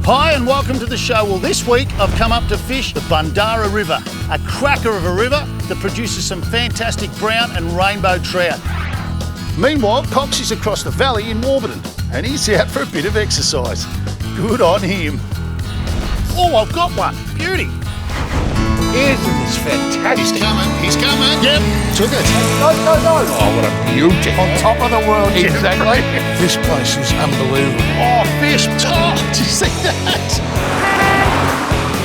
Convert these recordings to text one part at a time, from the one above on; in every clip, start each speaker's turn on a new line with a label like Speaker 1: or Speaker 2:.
Speaker 1: Hi and welcome to the show. Well, this week I've come up to fish the Bundarra River, a cracker of a river that produces some fantastic brown and rainbow trout. Meanwhile, Cox is across the valley in Warburton and he's out for a bit of exercise. Good on him. Oh, I've got one. Beauty.
Speaker 2: Isn't this fantastic?
Speaker 1: He's coming. Yep, took it.
Speaker 2: No. Oh, what a beauty.
Speaker 1: On top of the world.
Speaker 2: Exactly. This place is unbelievable.
Speaker 1: Oh, fish. Oh, did you see that?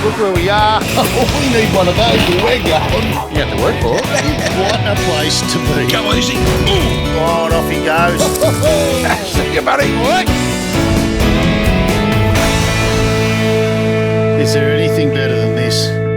Speaker 1: Look where we are. Oh, we need one of those where we're going.
Speaker 2: You have to work for it.
Speaker 1: What a place to be.
Speaker 2: Go easy.
Speaker 1: Oh, and off he goes.
Speaker 2: See you, buddy.
Speaker 1: Is there anything better than this?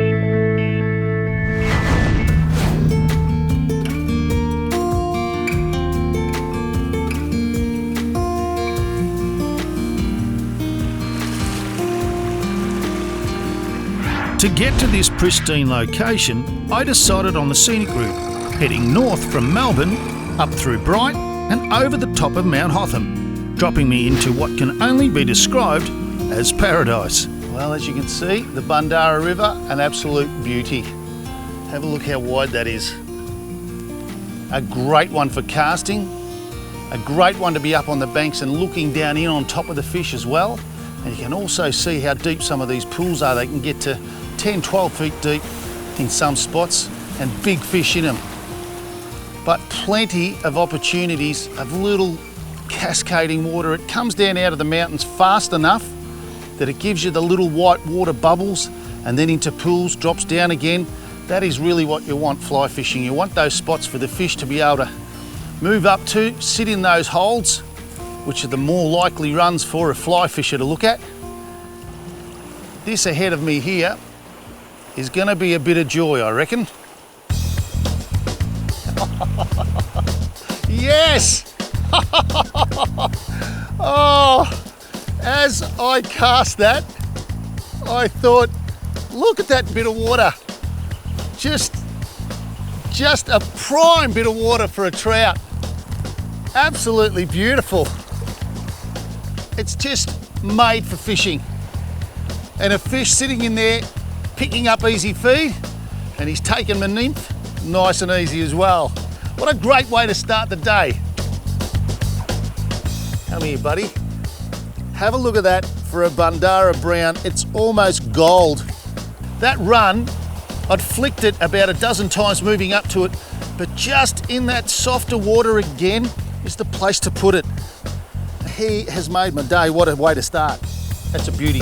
Speaker 1: To get to this pristine location, I decided on the scenic route, heading north from Melbourne, up through Bright and over the top of Mount Hotham, dropping me into what can only be described as paradise. Well, as you can see, the Bundarra River, an absolute beauty. Have a look how wide that is. A great one for casting, a great one to be up on the banks and looking down in on top of the fish as well. And you can also see how deep some of these pools are. They can get to 10, 12 feet deep in some spots and big fish in them. But plenty of opportunities of little cascading water. It comes down out of the mountains fast enough that it gives you the little white water bubbles and then into pools, drops down again. That is really what you want fly fishing. You want those spots for the fish to be able to move up to, sit in those holds, which are the more likely runs for a fly fisher to look at. This ahead of me here is going to be a bit of joy, I reckon. Yes! Oh, as I cast that, I thought, look at that bit of water. Just a prime bit of water for a trout. Absolutely beautiful. It's just made for fishing. And a fish sitting in there picking up easy feed, and he's taken my nymph nice and easy as well. What a great way to start the day. Come here, buddy. Have a look at that for a Bundarra brown. It's almost gold. That run, I'd flicked it about a dozen times moving up to it, but just in that softer water again is the place to put it. He has made my day. What a way to start. That's a beauty.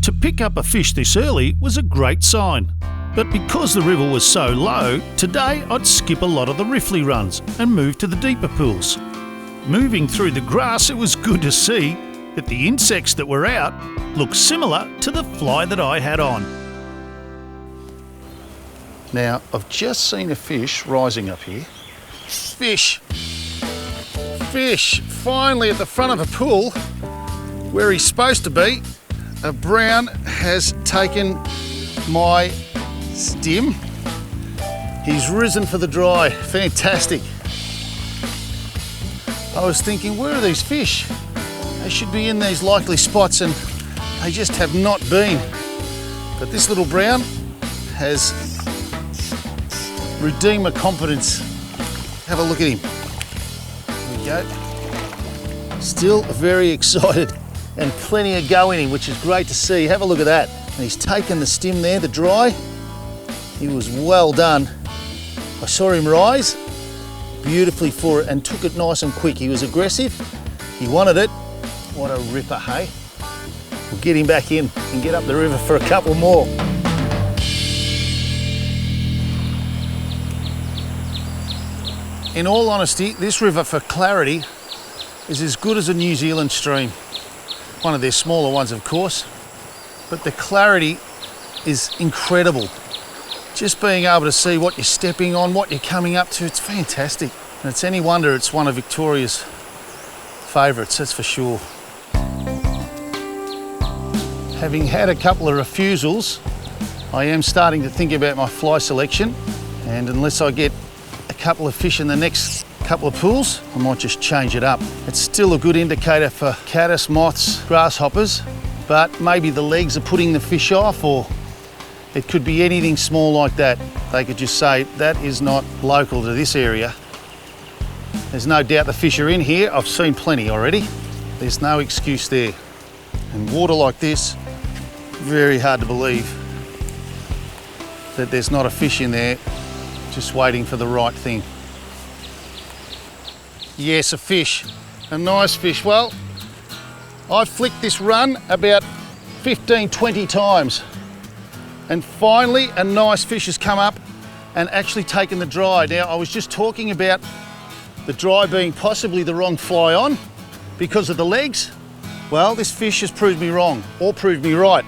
Speaker 1: To pick up a fish this early was a great sign. But because the river was so low, today I'd skip a lot of the riffly runs and move to the deeper pools. Moving through the grass, it was good to see that the insects that were out looked similar to the fly that I had on. Now, I've just seen a fish rising up here. Fish, finally at the front of a pool where he's supposed to be. A brown has taken my stim. He's risen for the dry, fantastic. I was thinking, where are these fish? They should be in these likely spots and they just have not been. But this little brown has redeemed my confidence. Have a look at him. There we go. Still very excited and plenty of go in him, which is great to see. Have a look at that. And he's taken the stim there, the dry. He was well done. I saw him rise beautifully for it and took it nice and quick. He was aggressive. He wanted it. What a ripper, hey? We'll get him back in and get up the river for a couple more. In all honesty, this river for clarity is as good as a New Zealand stream. One of their smaller ones, of course, but the clarity is incredible. Just being able to see what you're stepping on, what you're coming up to, it's fantastic. And it's any wonder it's one of Victoria's favourites, that's for sure. Having had a couple of refusals, I am starting to think about my fly selection, and unless I get a couple of fish in the next couple of pools. I might just change it up. It's still a good indicator for caddis, moths, grasshoppers, but maybe the legs are putting the fish off, or it could be anything small like that. They could just say, that is not local to this area. There's no doubt the fish are in here. I've seen plenty already. There's no excuse there. And water like this, very hard to believe that there's not a fish in there just waiting for the right thing. Yes, a fish, a nice fish. Well, I've flicked this run about 15, 20 times, and finally a nice fish has come up and actually taken the dry. Now, I was just talking about the dry being possibly the wrong fly on because of the legs. Well, this fish has proved me wrong, or proved me right,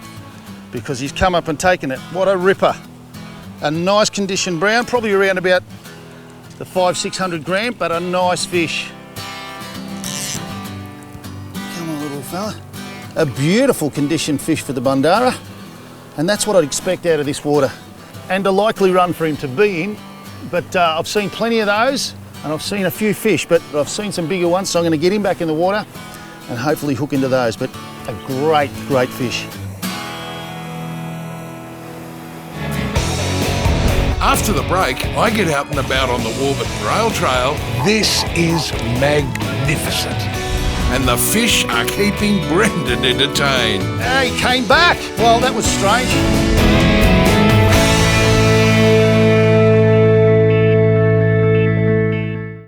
Speaker 1: because he's come up and taken it. What a ripper. A nice condition brown, probably around about the 500-600 gram, but a nice fish. Come on, little fella. A beautiful condition fish for the Bundarra, and that's what I'd expect out of this water. And a likely run for him to be in, but I've seen plenty of those, and I've seen a few fish, but I've seen some bigger ones, so I'm going to get him back in the water and hopefully hook into those. But a great, great fish.
Speaker 2: After the break, I get out and about on the Warburton Rail Trail. This is magnificent. And the fish are keeping Brendan entertained.
Speaker 1: Hey, he came back. Well, that was strange.